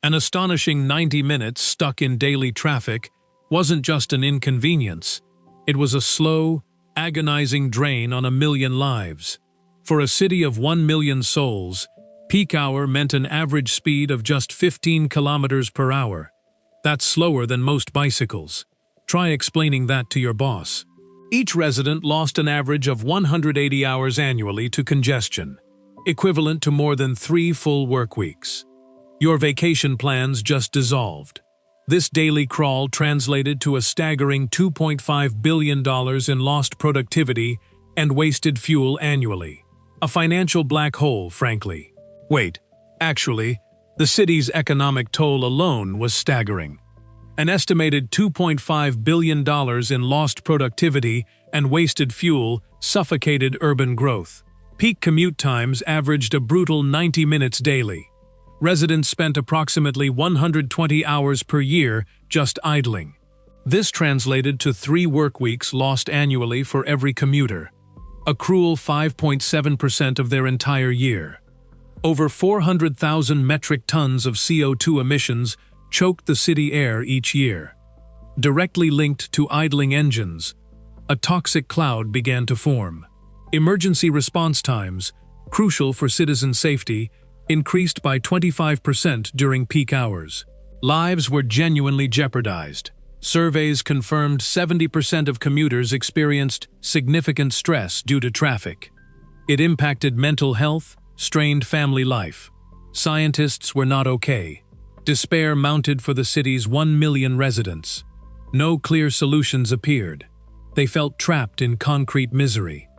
An astonishing 90 minutes stuck in daily traffic wasn't just an inconvenience. It was a slow, agonizing drain on a million lives. For a city of 1 million souls, peak hour meant an average speed of just 15 kilometers per hour. That's slower than most bicycles. Try explaining that to your boss. Each resident lost an average of 180 hours annually to congestion, equivalent to more than 3 full work weeks. Your vacation plans just dissolved. This daily crawl translated to a staggering $2.5 billion in lost productivity and wasted fuel annually. A financial black hole, frankly. Wait, actually, the city's economic toll alone was staggering. An estimated $2.5 billion in lost productivity and wasted fuel suffocated urban growth. Peak commute times averaged a brutal 90 minutes daily. Residents spent approximately 120 hours per year just idling. This translated to 3 work weeks lost annually for every commuter, a cruel 5.7% of their entire year. Over 400,000 metric tons of CO2 emissions choked the city air each year. Directly linked to idling engines, a toxic cloud began to form. Emergency response times, crucial for citizen safety, increased by 25% during peak hours. Lives were genuinely jeopardized. Surveys confirmed 70% of commuters experienced significant stress due to traffic. It impacted mental health, strained family life. Scientists were not okay. Despair mounted for the city's 1 million residents. No clear solutions appeared. They felt trapped in concrete misery.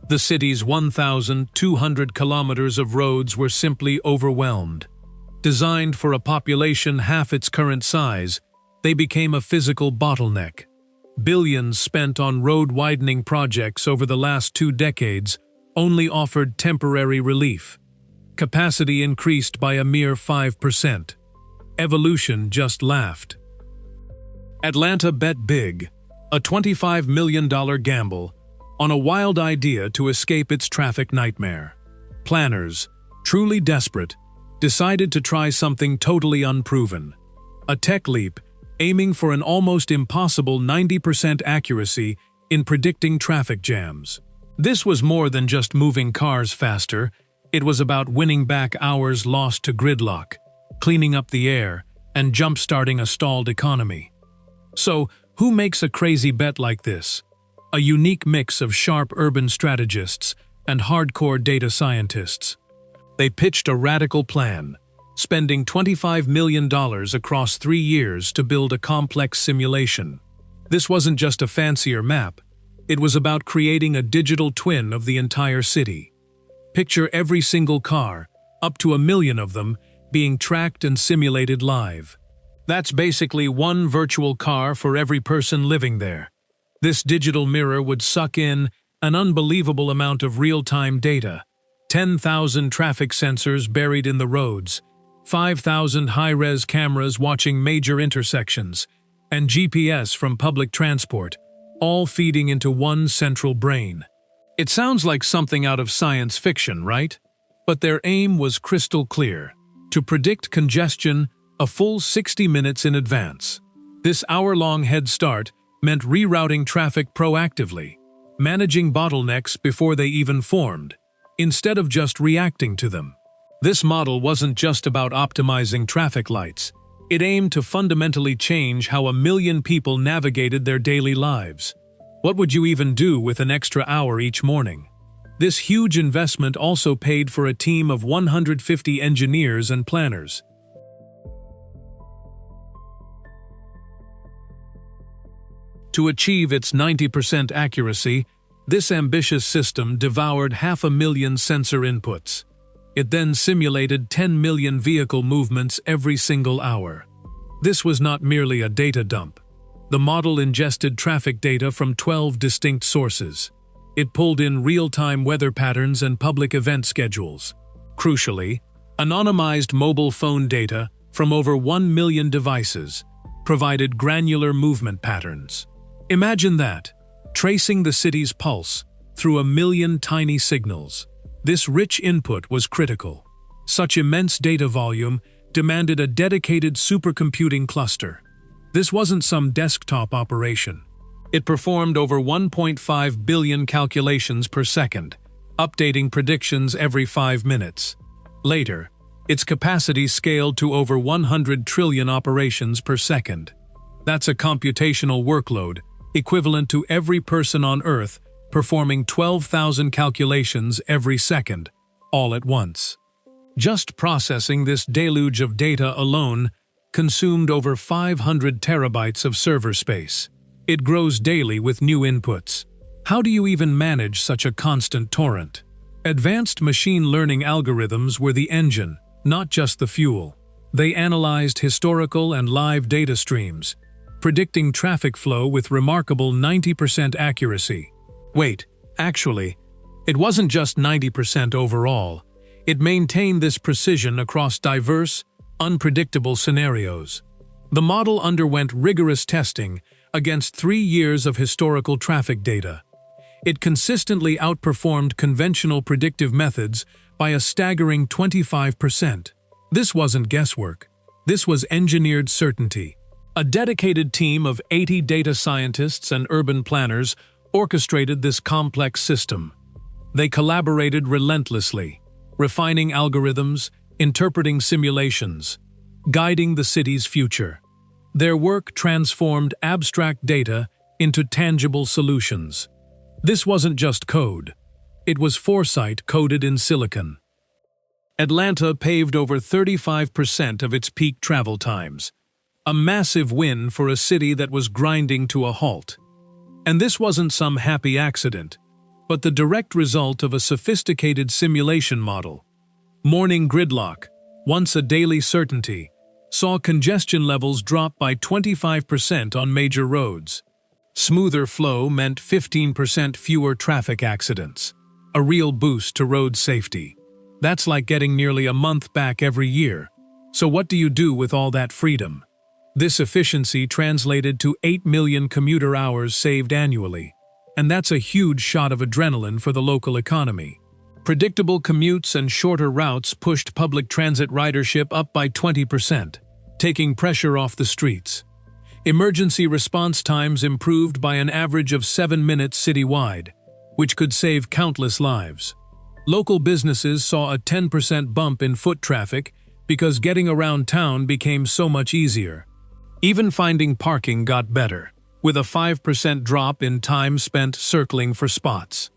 The city's 1,200 kilometers of roads were simply overwhelmed. Designed for a population half its current size, they became a physical bottleneck. Billions spent on road-widening projects over the last 2 decades only offered temporary relief. Capacity increased by a mere 5%. Evolution just laughed. Atlanta bet big, a $25 million gamble, on a wild idea to escape its traffic nightmare. Planners, truly desperate, decided to try something totally unproven. A tech leap aiming for an almost impossible 90% accuracy in predicting traffic jams. This was more than just moving cars faster. It was about winning back hours lost to gridlock, cleaning up the air, and jump-starting a stalled economy. So, who makes a crazy bet like this? A unique mix of sharp urban strategists and hardcore data scientists. They pitched a radical plan, spending $25 million across 3 years to build a complex simulation. This wasn't just a fancier map. It was about creating a digital twin of the entire city. Picture every single car, up to 1 million of them, being tracked and simulated live. That's basically 1 virtual car for every person living there. This digital mirror would suck in an unbelievable amount of real-time data. 10,000 traffic sensors buried in the roads, 5,000 high-res cameras watching major intersections, and GPS from public transport, all feeding into one central brain. It sounds like something out of science fiction, right? But their aim was crystal clear: to predict congestion a full 60 minutes in advance. This hour-long head start meant rerouting traffic proactively, managing bottlenecks before they even formed, instead of just reacting to them. This model wasn't just about optimizing traffic lights. It aimed to fundamentally change how 1 million people navigated their daily lives. What would you even do with an extra hour each morning? This huge investment also paid for a team of 150 engineers and planners. To achieve its 90% accuracy, this ambitious system devoured 500,000 sensor inputs. It then simulated 10 million vehicle movements every single hour. This was not merely a data dump. The model ingested traffic data from 12 distinct sources. It pulled in real-time weather patterns and public event schedules. Crucially, anonymized mobile phone data from over 1 million devices provided granular movement patterns. Imagine that, tracing the city's pulse through 1 million tiny signals. This rich input was critical. Such immense data volume demanded a dedicated supercomputing cluster. This wasn't some desktop operation. It performed over 1.5 billion calculations per second, updating predictions every 5 minutes. Later, its capacity scaled to over 100 trillion operations per second. That's a computational workload equivalent to every person on Earth performing 12,000 calculations every second, all at once. Just processing this deluge of data alone consumed over 500 terabytes of server space. It grows daily with new inputs. How do you even manage such a constant torrent? Advanced machine learning algorithms were the engine, not just the fuel. They analyzed historical and live data streams, predicting traffic flow with remarkable 90% accuracy. Wait, actually, it wasn't just 90% overall. It maintained this precision across diverse, unpredictable scenarios. The model underwent rigorous testing against 3 years of historical traffic data. It consistently outperformed conventional predictive methods by a staggering 25%. This wasn't guesswork. This was engineered certainty. A dedicated team of 80 data scientists and urban planners orchestrated this complex system. They collaborated relentlessly, refining algorithms, interpreting simulations, guiding the city's future. Their work transformed abstract data into tangible solutions. This wasn't just code. It was foresight coded in silicon. Atlanta paved over 35% of its peak travel times, a massive win for a city that was grinding to a halt. And this wasn't some happy accident, but the direct result of a sophisticated simulation model. Morning gridlock, once a daily certainty, saw congestion levels drop by 25% on major roads. Smoother flow meant 15% fewer traffic accidents, a real boost to road safety. That's like getting nearly a month back every year. So what do you do with all that freedom? This efficiency translated to 8 million commuter hours saved annually, and that's a huge shot of adrenaline for the local economy. Predictable commutes and shorter routes pushed public transit ridership up by 20%, taking pressure off the streets. Emergency response times improved by an average of 7 minutes citywide, which could save countless lives. Local businesses saw a 10% bump in foot traffic because getting around town became so much easier. Even finding parking got better, with a 5% drop in time spent circling for spots.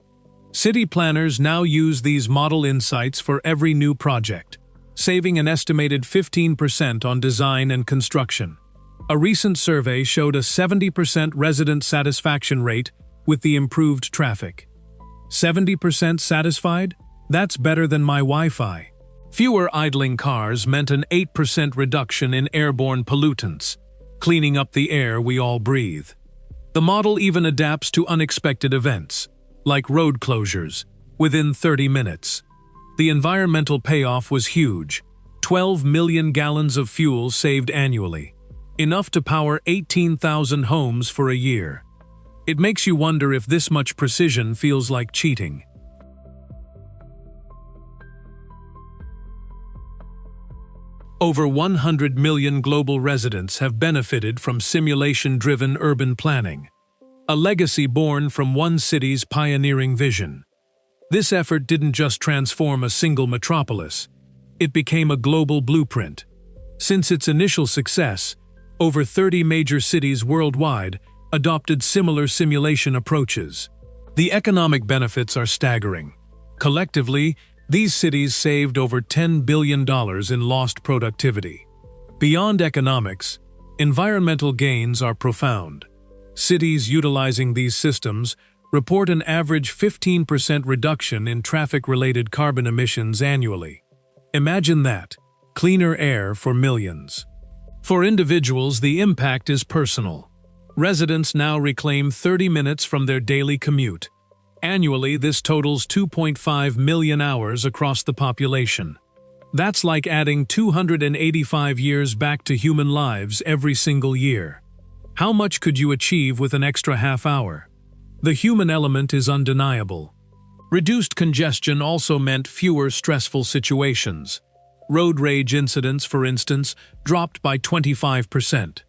City planners now use these model insights for every new project, saving an estimated 15% on design and construction. A recent survey showed a 70% resident satisfaction rate with the improved traffic. 70% satisfied? That's better than my Wi-Fi. Fewer idling cars meant an 8% reduction in airborne pollutants, cleaning up the air we all breathe. The model even adapts to unexpected events, like road closures, within 30 minutes. The environmental payoff was huge: 12 million gallons of fuel saved annually, enough to power 18,000 homes for a year. It makes you wonder if this much precision feels like cheating. Over 100 million global residents have benefited from simulation-driven urban planning, a legacy born from one city's pioneering vision. This effort didn't just transform a single metropolis, it became a global blueprint. Since its initial success, over 30 major cities worldwide adopted similar simulation approaches. The economic benefits are staggering. Collectively, these cities saved over $10 billion in lost productivity. Beyond economics, environmental gains are profound. Cities utilizing these systems report an average 15% reduction in traffic-related carbon emissions annually. Imagine that, cleaner air for millions. For individuals, the impact is personal. Residents now reclaim 30 minutes from their daily commute. Annually, this totals 2.5 million hours across the population. That's like adding 285 years back to human lives every single year. How much could you achieve with an extra half hour? The human element is undeniable. Reduced congestion also meant fewer stressful situations. Road rage incidents, for instance, dropped by 25%.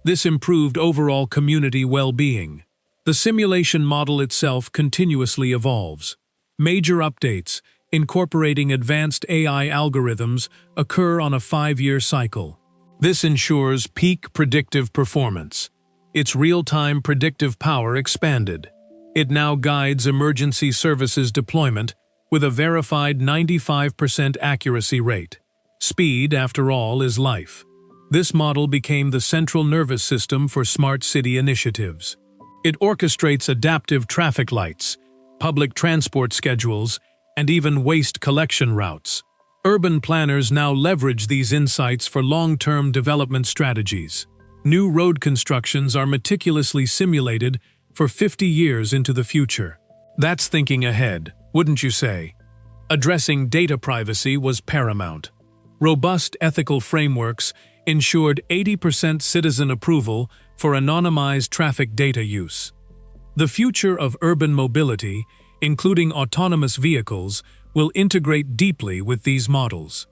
This improved overall community well-being. The simulation model itself continuously evolves. Major updates, incorporating advanced AI algorithms, occur on a 5-year cycle. This ensures peak predictive performance. Its real-time predictive power expanded. It now guides emergency services deployment with a verified 95% accuracy rate. Speed, after all, is life. This model became the central nervous system for smart city initiatives. It orchestrates adaptive traffic lights, public transport schedules, and even waste collection routes. Urban planners now leverage these insights for long-term development strategies. New road constructions are meticulously simulated for 50 years into the future. That's thinking ahead, wouldn't you say? Addressing data privacy was paramount. Robust ethical frameworks ensured 80% citizen approval for anonymized traffic data use. The future of urban mobility, including autonomous vehicles, will integrate deeply with these models.